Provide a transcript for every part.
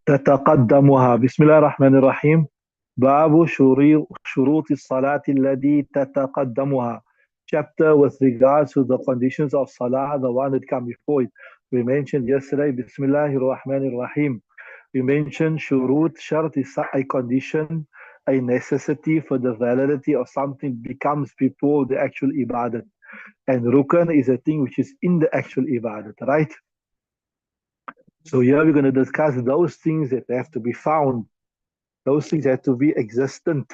تتقدمها. بسم الله الرحمن الرحيم. باب شروط الصلاة التي تتقدمها. Chapter with regards to the conditions of salah, the one that come before it. We mentioned yesterday, Bismillahir Rahmanir Rahim. We mentioned shurut. Shart is a condition, a necessity for the validity of something becomes before the actual ibadat. And rukn is a thing which is in the actual ibadat, right? So here we're going to discuss those things that have to be found. Those things have to be existent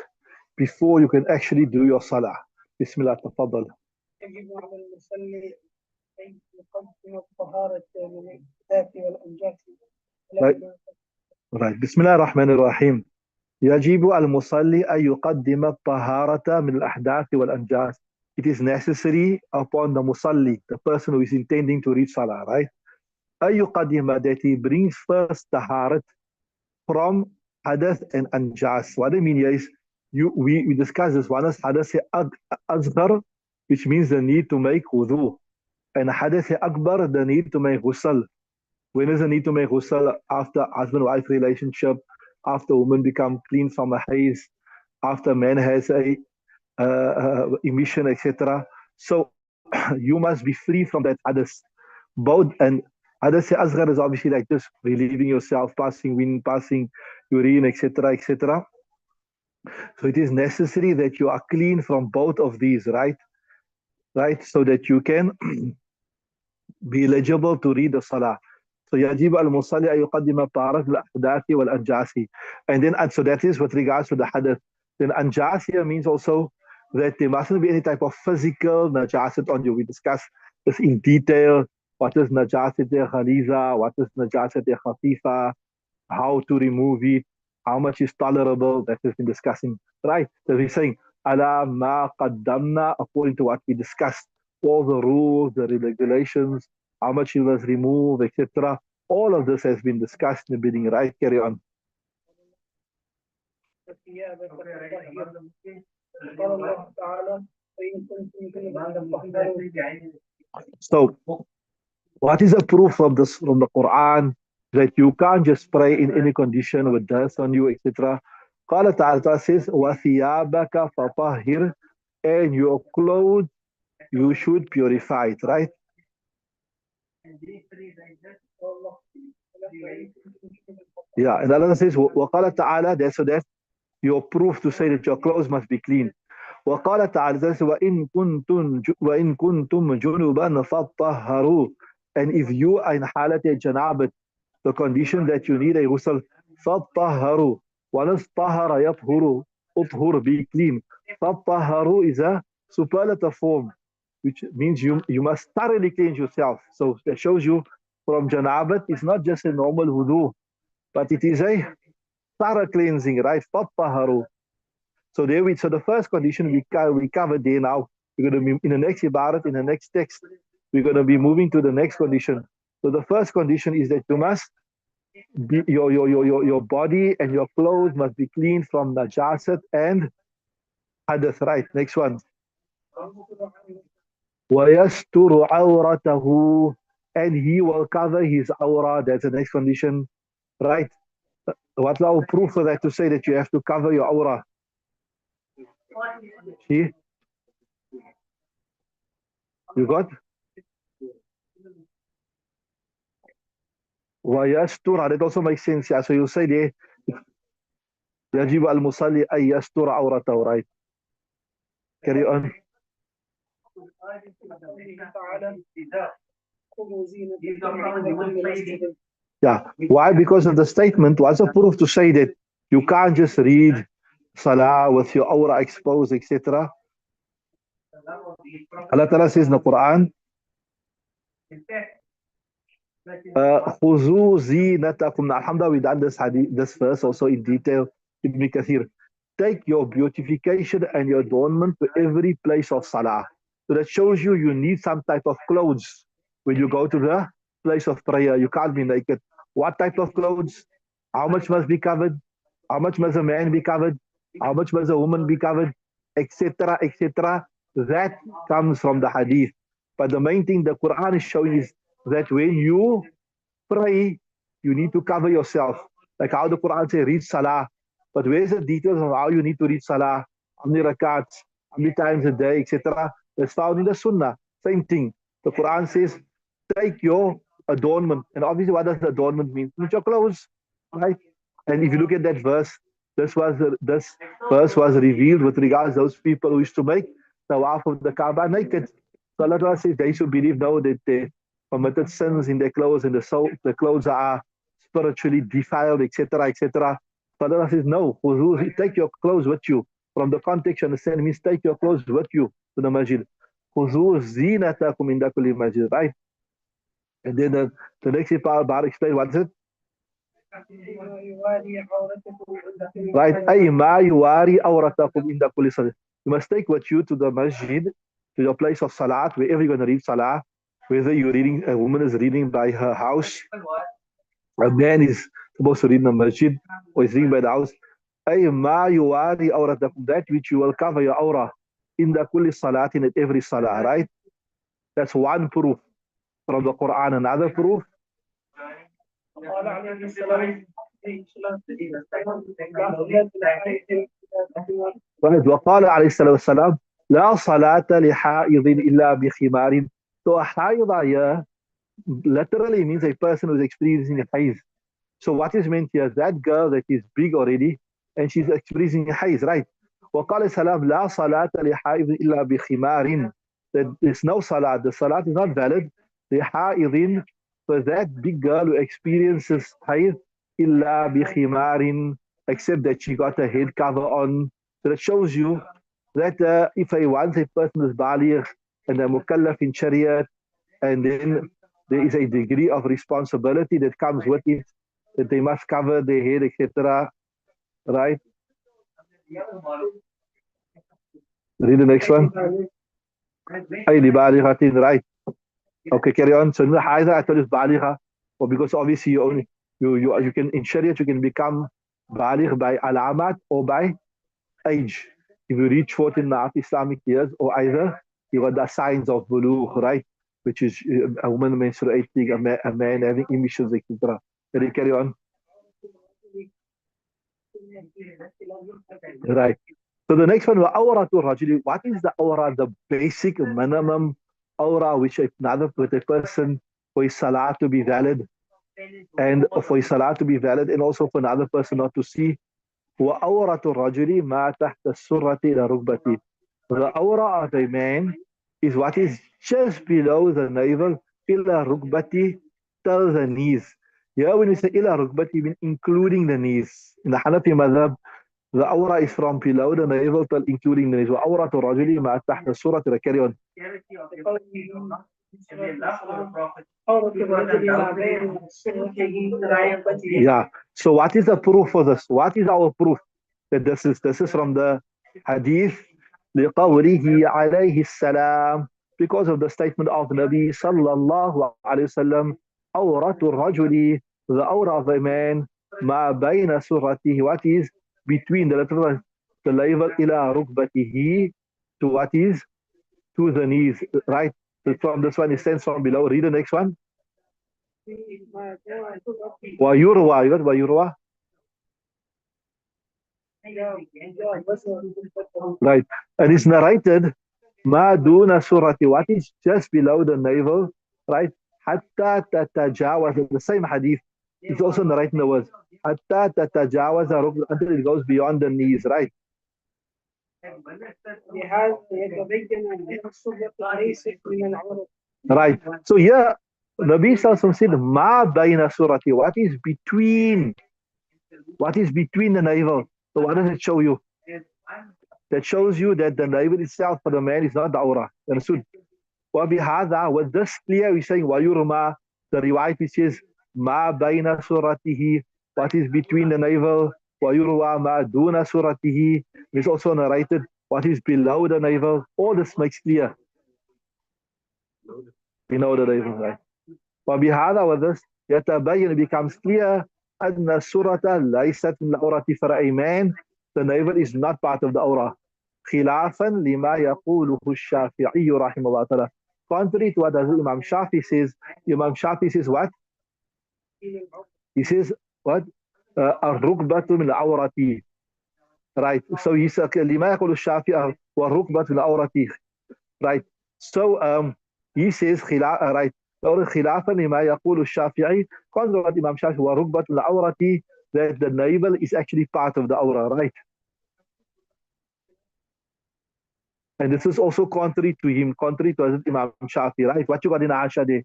before you can actually do your salah. Bismillah, tafaddal. يجب على المصلي أن يقدم الطهارة من الأحداث والأنجاس. Right. Bismillah ar-Rahman ar-Rahim. يجب على المصلي أن يقدم الطهارة من الأحداث والأنجاس. It is necessary upon the musalli, the person who is intending to read salah, right? أن يقدم, that he brings first taharat from hadath and anjas. What I mean here is, we discussed this. One is hadath asghar, which means the need to make wudu, and hadath akbar, the need to make ghusl. When is the need to make ghusl? After husband-wife relationship, after woman become clean from a haze, after man has a emission, etc. So you must be free from that hadath. Both, and hadath asghar is obviously like this, relieving yourself, passing wind, passing urine, etc., etc. So it is necessary that you are clean from both of these, right? Right, so that you can be eligible to read the salah. So يجب على المصلي أن يقدم الطهارة الأحداث والأنجاس. And then, so that is with regards to the hadath. Then anjas here means also that there mustn't be any type of physical najasat on you. We discussed this in detail. What is najasat ghaliza? What is najasat khafifa? How to remove it? How much is tolerable? That has been discussing, right? So we're saying ala ma qaddamna, according to what we discussed, all the rules, the regulations, how much you must remove, etc. All of this has been discussed in the beginning, right? Carry on. So, what is a proof of this from the Quran that you can't just pray in any condition with dust on you, etc.? قال تعالى says, وَثِيَابَكَ فَطَهِّرْ, and your clothes you should purify it, right? Yeah, and Allah says, وَقَالَ تَعَالَى, that's so that your proof to say that your clothes must be clean. وَقَالَ تَعَالَى, وَإِن كُنتُمْ جُنُبًا فَطَهَّرُوا, and if you are in halat janabat, the condition that you need a ghusl, فَطَهَّرُوا. One is طَهَرَ يَطْهُرُ, uthur, be clean. فَطَهَّرُوا is a superlative form, which means you must thoroughly cleanse yourself. So that shows you from janabat, it's not just a normal wudu, but it is a thorough cleansing, right? فَطَهَّرُوا. So so the first condition we covered there. Now we're going to be in the next ibarat, in the next text, we're going to be moving to the next condition. So the first condition is that you must be, your body and your clothes must be clean from najasat and hadath, right? Next one. وَيَسْتُرُ عَوْرَتَهُ, and he will cover his awra. That's the next condition, right? What's our proof for that, to say that you have to cover your awra? See? You got? وَيَسْتُرَ, that also makes sense. Yeah, so you say there, يَجِبُ الْمُصَلِّ أَن يَسْتُرَ عَوْرَتَهُ, right? Carry on. Yeah. Why? Because of the statement. What's a proof to say that you can't just read salah with your awra exposed, etc.? Allah Ta'ala says in the Quran, خُذُوا زِينَتَكُمْ. Alhamdulillah, we done this verse also in detail. Ibn Kathir. Take your beautification and your adornment to every place of salah. So that shows you need some type of clothes when you go to the place of prayer. You can't be naked. What type of clothes? How much must be covered? How much must a man be covered? How much must a woman be covered? Etc., etc. That comes from the hadith. But the main thing the Quran is showing is that when you pray, you need to cover yourself. Like how the Quran says, read Salah. But where's the details of how you need to read Salah? How many rakats, how many times a day, etc. That's found in the Sunnah. Same thing. The Quran says, take your adornment. And obviously, what does adornment mean? Means your clothes, right? And if you look at that verse, this verse was revealed with regards to those people who used to make the tawaf of the Kaaba naked. So Allah says they should believe now that they committed sins in their clothes and the clothes are spiritually defiled, etc., etc. So Allah says, no, take your clothes with you. From the context, you understand, it means take your clothes with you to the masjid. خُذُوا زِينَتَكُمْ عِنْدَ كُلِّ masjid, right? And then the next part explain what is it? Right. أي ما يواري أورتكم عند كل صلاة. You must take with you to the masjid, to your place of salat, wherever you're going to read salah, whether you're reading, a woman is reading by her house, a man is supposed to read in the masjid, or is reading by the house. أي ما يواري أورتكم, that which you will cover your aura in the kulli salat, in every salah, right? That's one proof from the Quran. Another proof, right? وقال عليه الصلاة والسلام لا صلاة لحائض إلا بخمار. So a haidayah literally means a person who is experiencing a haze. So what is meant here is that girl that is big already and she's experiencing a haze, right? وقال السلام لا صلاة لحائض إلا بخمار. That there's no salat. The salat is not valid. لحائض, for that big girl who experiences haze, إلا بخمار, except that she got a head cover on. So that shows you that if once a person is baligh and a mukallaf in Sharia, and then there is a degree of responsibility that comes with it, that they must cover their head, etc. Right? Read the next one. Right. Okay, carry on. So the Haida I told you is baligha, or because obviously you can in Sharia you can become baligh by alamat or by age. If you reach 14 and a half Islamic years, or either you got the signs of bulugh, right? Which is a woman menstruating, a man having emissions, etc. Can you carry on? Right. So the next one, awratul rajuli. What is the aura? The basic minimum aura which another person for his salah to be valid, and for his salah to be valid, and also for another person not to see. وَأَوْرَةُ الرَّجُلِ مَا تَحْتَ السُّرَّةِ إِلَى رُكْبَتِهِ. The aura of a man is what is just below the navel, إِلَى رُكْبَتِهِ, till the knees. Here when we say إِلَى رُكْبَتِهِ, mean including the knees. In the Hanafi madhab, the aura is from below the navel till including the knees. وَأَوْرَةُ الرَّجُلِ مَا تَحْتَ السُّرَّةِ. Carry on. Yeah. So what is the proof for this? What is our proof that this is from the hadith? لقوله عليه السلام, because of the statement of Nabi sallallahu alayhi wasallam, أورة الرجل, the aura of a man, ما بين سرته, what is between the letter, the level إلى ركبته, to what is to the knees, right? So from this one, it stands from below. Read the next one. ويروى, you got ويروى? Right. And it's narrated ما دون سرة, what is just below the navel, right? حتى تتجاوز, the same hadith, it's also narrating the words حتى تتجاوز ركبة, until it goes beyond the knees, right? Right. So here Nabi Sallallahu said ma bayna surati, what is between the navel. So what does it show you? That shows you that the navel itself for the man is not the aura. Understood? وبهذا, with this clear, we're saying ويرمى, the riwayat which says ما بين suratihi, what is between the navel, ويروى ما دون suratihi, is also narrated what is below the navel. All this makes clear. Below the navel, right? وبهذا, with this, يتبين, it becomes clear أن السورة ليست من الأورة, for a man the navel is not part of the aura. خلافا لما يقوله الشافعي رحمه الله تعالى, Contrary to what Imam Shafi says, Imam Shafi says what? He says what? الركبة من العورة. Right. So he said لما يقول الشافعي والركبة من العورة. Right. So he says right. خلافا لما يقول الشافعي, contrary to what Imam Shafi والركبة من العورة, that the navel is actually part of the aura, right? And this is also contrary to him, contrary to Imam Shafi, right? What you got in Asha there?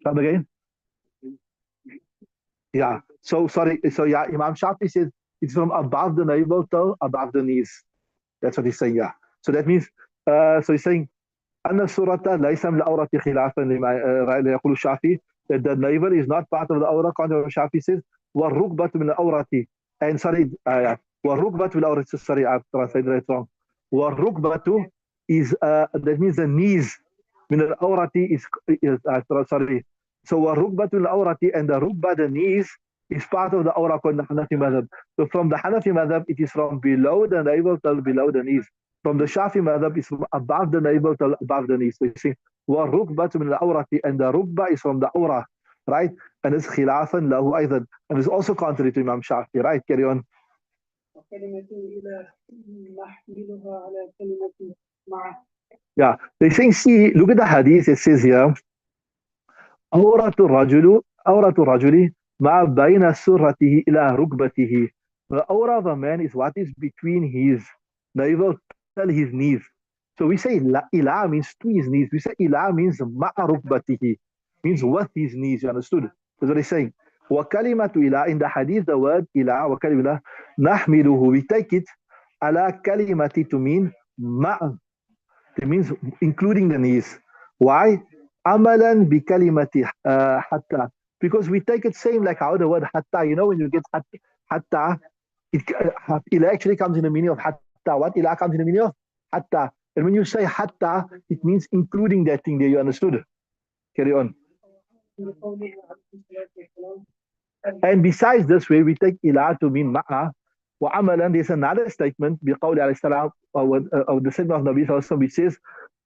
Come again? Yeah. So sorry. So yeah, Imam Shafi says it's from above the navel to above the knees. That's what he's saying. Yeah. So that means, so he's saying, أن السورة ليس من الأورة خلافا لما يقول الشافعي, that the navel is not part of the aura, contrary to Shafi says, والركبة من الأورة. And sorry, والركبة من الأورة. Sorry, I've translated it wrong. والركبة is that means the knees. من الأورة is sorry. So والركبة من الأورة, and the rukbah, the knees, is part of the aura called the Hanafi madhab. So from the Hanafi madhab, it is from below the navel till below the knees. From the Shafi madhab, it's from above the navel till above the knees. So you see, وَالرُّكْبَةُ مِنَ الْأَوْرَةِ, and the rukbah is from the aura, right? And it's خِلَافًا لَهُ أيضًا. And it's also contrary to Imam Shafi, right? Carry on. Yeah, they're saying, see, look at the hadith, it says here, عورة الرجل عورة الرجل ما بين سرته إلى ركبته. The aura of a man is what is between his navel till his knees. So we say ila means to his knees. We say ila means ma'a rukbatihi, means with his knees. You understood? That's what he's saying. وكلمة إلى, in the hadith the word إلى وكلمة نحمله, we take it على كلمة to mean ma'a. It means including the knees. Why? Amalan bi kalimati hatta. Because we take it same like how the word hatta, you know, when you get hatta, ila actually comes in the meaning of hatta. What ila comes in the meaning of? Hatta. And when you say hatta, it means including that thing there. You understood? Carry on. And besides this way, we take ila to mean ma'a. وعملا, there's another statement بقول عليه السلام of the statement of Nabi Sallallahu, which says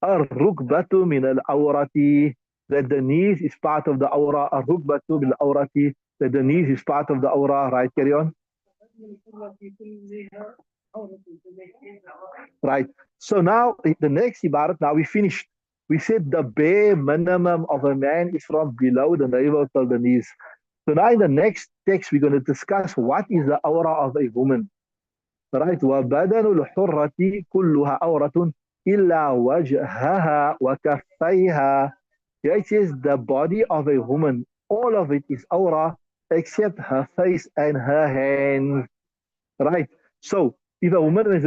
الركبة من العورة, that the knees is part of the aura. الركبة بالعورة, that the knees is part of the aura. Right, carry on. Right. So now the next ibarat, now we finished. We said the bare minimum of a man is from below the navel till the knees. So now in the next text, we're going to discuss what is the aura of a woman. Right? وَبَدَنُ الْحُرَّةِ كُلُّهَا أَوْرَةٌ إِلَّا وَجْهَهَا وَكَفَّيْهَا. Here it says the body of a woman, all of it is aura except her face and her hands. Right? So if a woman is,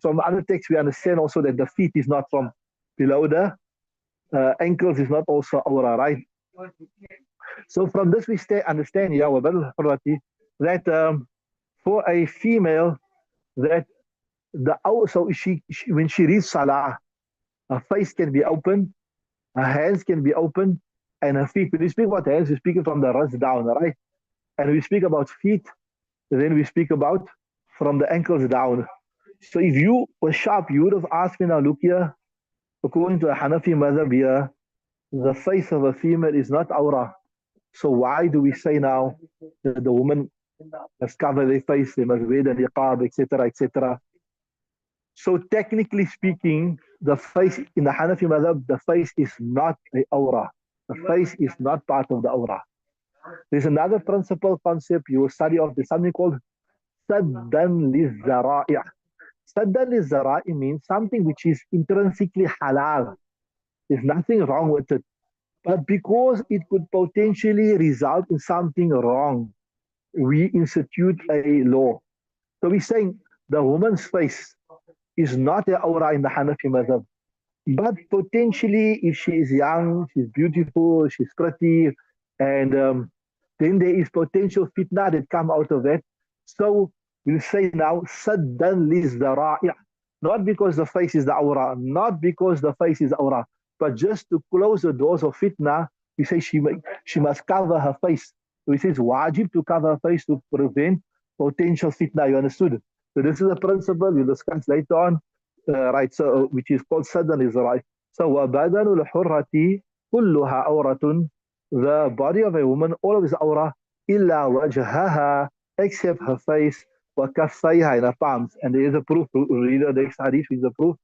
from other texts, we understand also that the feet is not from below the ankles is not also aura, right? So from this we understand, yeah, that for a female, that so she when she reads salah, her face can be open, her hands can be open, and her feet. When we speak about hands, we speak from the wrist down, right? And we speak about feet, then we speak about from the ankles down. So if you were sharp, you would have asked me, now look here, according to a Hanafi madhab here, the face of a female is not aura. So why do we say now that the woman must cover their face, they must wear the niqab, etc., etc.? So technically speaking, the face in the Hanafi madhab, the face is not a aura. The face is not part of the aura. There's another principal concept you will study of. There's something called saddan lizzara'i'. Saddan lizzara'i means something which is intrinsically halal. There's nothing wrong with it. But because it could potentially result in something wrong, we institute a law. So we're saying the woman's face is not a aura in the Hanafi madhab. But potentially, if she is young, she's beautiful, she's pretty, and then there is potential fitna that come out of that. So we'll say now, saddan lizzara'i'. Not because the face is the aura, not because the face is the aura, but just to close the doors of fitna, we say she must cover her face. We say it's wajib to cover her face to prevent potential fitna. You understood? So this is a principle we'll discuss later on. right? So which is called saddan is right. So وبدن الحرة كلها عورة. The body of a woman, all of his aura, إلا وجهها, except her face, وكفيها, in her palms. And there is a proof. Read the next hadith with the proof.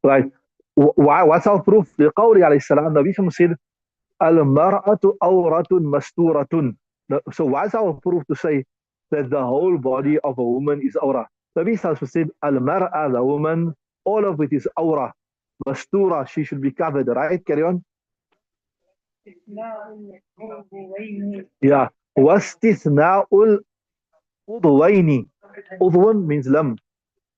Right. What's our proof? لقول عليه السلام, Nabi said, Al-mar'atu awratun masturatun. So what's our proof to say that the whole body of a woman is aura? Nabi said, Al-mar'a, the woman, all of it is aura. Mastura, she should be covered, right? Carry on. Yeah. Wastithna'ul udwaini. Udwan means limb.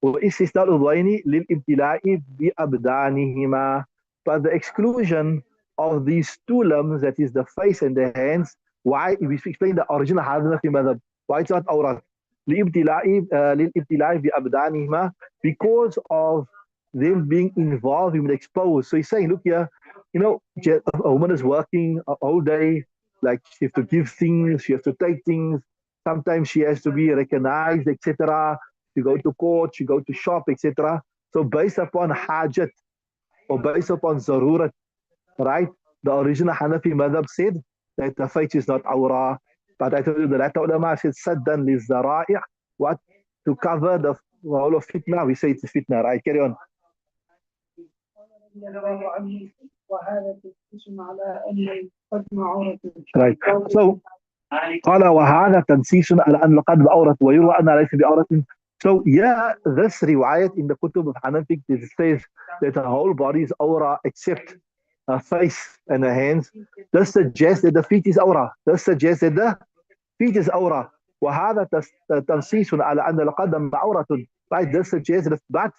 واستثناء الأذنين للابتلاء بأبدانهما. But the exclusion of these two limbs, that is the face and the hands, why we explain the original hadith في مذهب, why it's not awrat. للابتلاء بأبدانهما, because of them being involved in exposed. So he's saying, look here, you know, a woman is working a whole day, like she has to give things, she has to take things. Sometimes she has to be recognized, etc. She go to court, she go to shop, etc. So based upon hajat or based upon zarurat, right? The original Hanafi madhab said that the face is not awra. But I told you the latter ulama said saddan li zara'i'. What? To cover the whole of fitna, we say it's a fitna, right? Carry on. Right. So قال وهذا تنسيس على أن القلب عورة ويروى أنها ليس بعورة. So yeah, this riwayat in the Kutub of Hanafi, it says that the whole body is aura except her face and her hands. This suggests that the feet is aura. This suggests that the feet is aura. وهذا تنسيس على أن القدم عورة. Right, this suggests that, but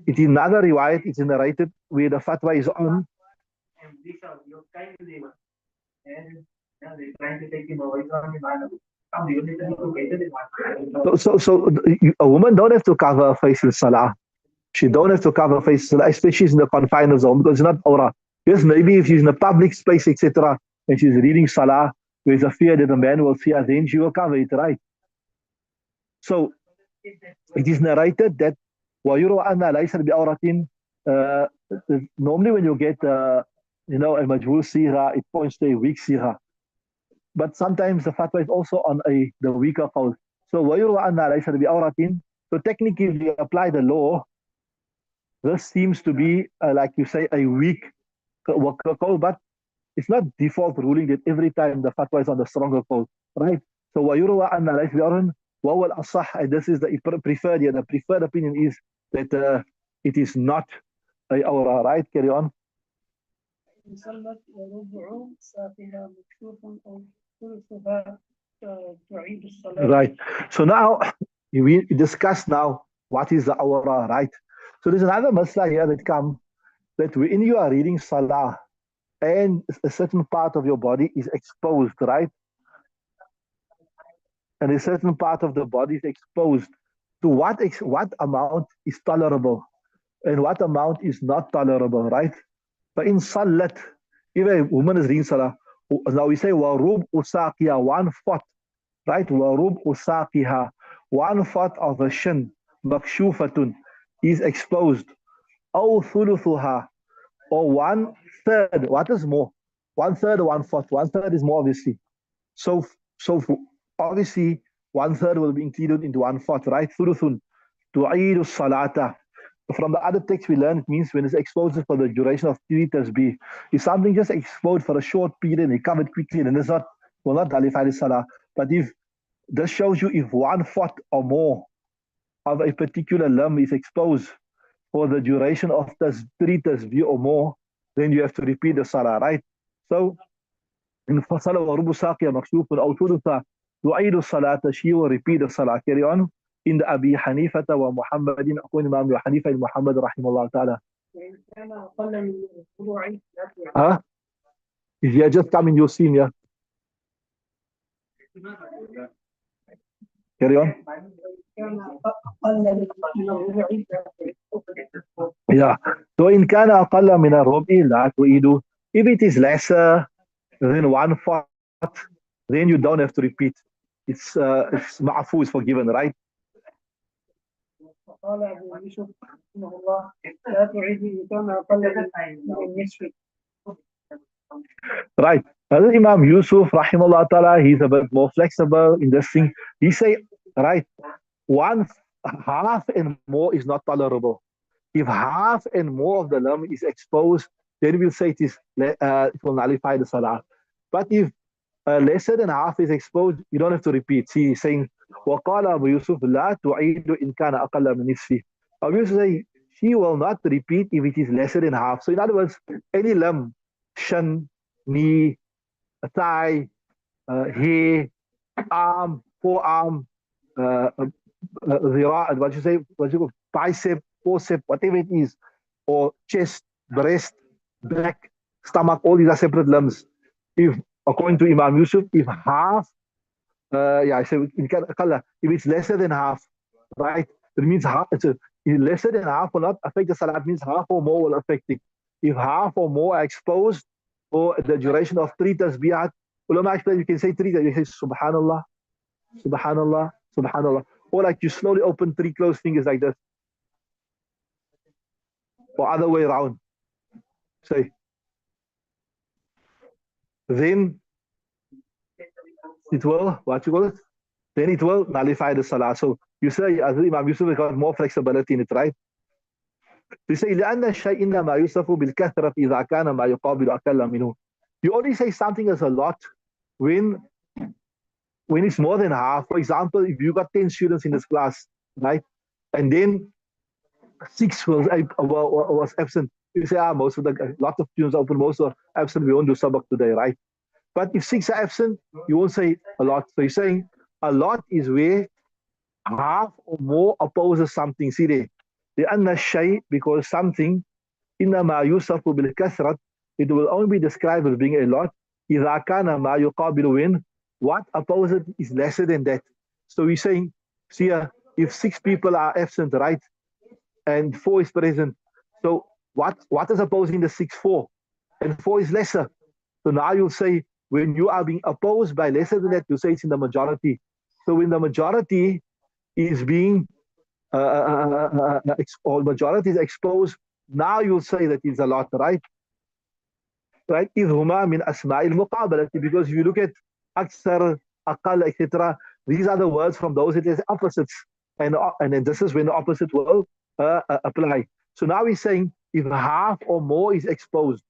it is another riwayat, it's narrated where the fatwa is on. So a woman don't have to cover her face in salah. She don't have to cover her face in salah, especially in the confines of the home, because it's not aura. Yes, maybe if she's in a public space, etc., and she's reading salah, there's a fear that a man will see her, then she will cover it, right? So it is narrated that وَيُرْوَى أَنَّ لَيْسَ بِأَوْرَةٍ. Normally when you get a majhul sigha, it points to a weak sigha. But sometimes the fatwa is also on the weaker qawl. So وَيُرْوَى أَنَّ لَيْسَ بِأَوْرَةٍ. So technically, if you apply the law, this seems to be, like you say, a weak qawl, but it's not default ruling that every time the fatwa is on the stronger qawl, right? So وَيُرْوَى أَنَّ لَيْسَ بِأَوْرَةٍ وَهُوَ الْأَصَحُ, and this is the preferred, the preferred opinion is that it is not a awra, right? Carry on. Right. So now we discuss now what is the awra, right? So there's another masla here that comes, that when you are reading salah and a certain part of your body is exposed, right? And a certain part of the body is exposed, to what amount is tolerable and what amount is not tolerable, right? But in salat, if a woman is reading salah, now we say warub usaqiha, 1/4, right? Warub usaqiha, 1/4 of the shin, makshufatun, is exposed. Aw thuluthuha, or 1/3. What is more? 1/3 or 1/4? 1/3 is more, obviously. So obviously 1/3 will be included into 1/4, right? Thuluthun tu'idu salata. From the other text we learn, it means when it's exposed for the duration of 3 tasbih. If something just exposed for a short period and it covered quickly, then it's not, will not nullify the salah. But if this shows you, if 1/4 or more of a particular limb is exposed for the duration of 3 tasbih or more, then you have to repeat the salah, right? So in fasala wa rubu saqiya makshufun aw thulutha tu'idu salata, she will repeat the salah. Carry on. In the Abi Hanifata wa Muhammadin, according to Imam Abu Hanifa and Muhammad rahimahullah ta'ala. Huh? If you are just coming, you'll see, yeah. Carry on. Yeah. So in kana aqalla min ar-rub'i la tu'idu. If it is lesser than 1/4 then you don't have to repeat. It's ma'afu is forgiven, right? وقال أبو يوسف رحمه الله لا تعيد إن كان أقل من النصف. Right. Other Imam Yusuf, rahimahullah ta'ala, he's a bit more flexible in this thing. He say, right, one half and more is not tolerable. If half and more of the limb is exposed, then we'll say it will nullify the salah. But if lesser than half is exposed, you don't have to repeat. See, he's saying, وَقَالَ أَبُو يُوسُف لَا تُعِيدُ إِنْ كَانَ أَقَلَّ مِنْ نِصْفِهِ. Abu Yusuf say, she will not repeat if it is lesser than half. So in other words, any limb, shin, knee, thigh, hair, arm, forearm, what you call bicep, forcep, whatever it is, or chest, breast, back, stomach, all these are separate limbs. If, according to Imam Yusuf, if half, I say if it's lesser than half, right? It means half. If lesser than half will not affect the salah. It means half or more will affect it. If half or more are exposed for the duration of 3 tasbihat, ulama explain you can say 3. You say Subhanallah, Subhanallah, Subhanallah, or like you slowly open 3 closed fingers like this, or other way around. Say. Then it will, what you call it? Then it will nullify the salah. So you say, as Imam Yusuf got more flexibility in it, right? You say, لأن الشيء إنما يوصف بالكثرة إذا كان ما يقابل أقل منه. You only say something as a lot when it's more than half. For example, if you got 10 students in this class, right? And then 6 was absent. You say, most of the, lot of students open, most are absent, we won't do sabak today, right? But if 6 are absent, you won't say a lot. So you're saying a lot is where half or more opposes something. See there. لأن الشيء, because something, إنما يوصف بالكثرة, it will only be described as being a lot إذا كان ما يقابل when what opposes is lesser than that. So we're saying, see, if 6 people are absent, right, and 4 is present, so what is opposing the 6? 4, and 4 is lesser. So now you'll say, when you are being opposed by lesser than that, you say it's in the majority. So when the majority is being or majority is exposed, now you'll say that it's a lot, right? Right? إذ هما من أسماء المقابلة, because if you look at أكثر, أقل, etc., these are the words from those that is opposites, and then this is when the opposite will apply. So now he's saying if half or more is exposed,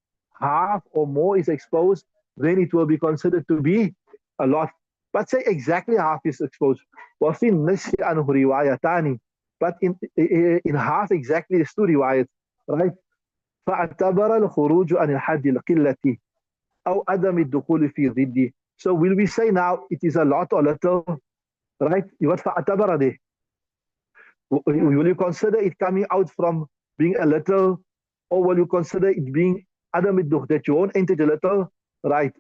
then it will be considered to be a lot. But say exactly half is exposed. وفي النصف عنه روايتان. But in half exactly there's 2 riwayat, right? فاعتبر الخروج عن الحد القلة أو عدم الدخول في ضده. So will we say now it is a lot or little, right? What فاعتبر there? Will you consider it coming out from being a little, or will you consider it being عدم الدخول, that you won't enter the little, right?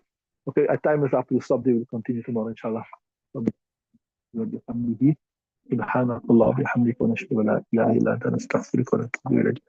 Okay, our time is up. We'll stop there. We'll continue tomorrow, inshallah. سبحانك اللهم وبحمدك ونشهد ان لا اله الا انت نستغفرك ونتوب اليك.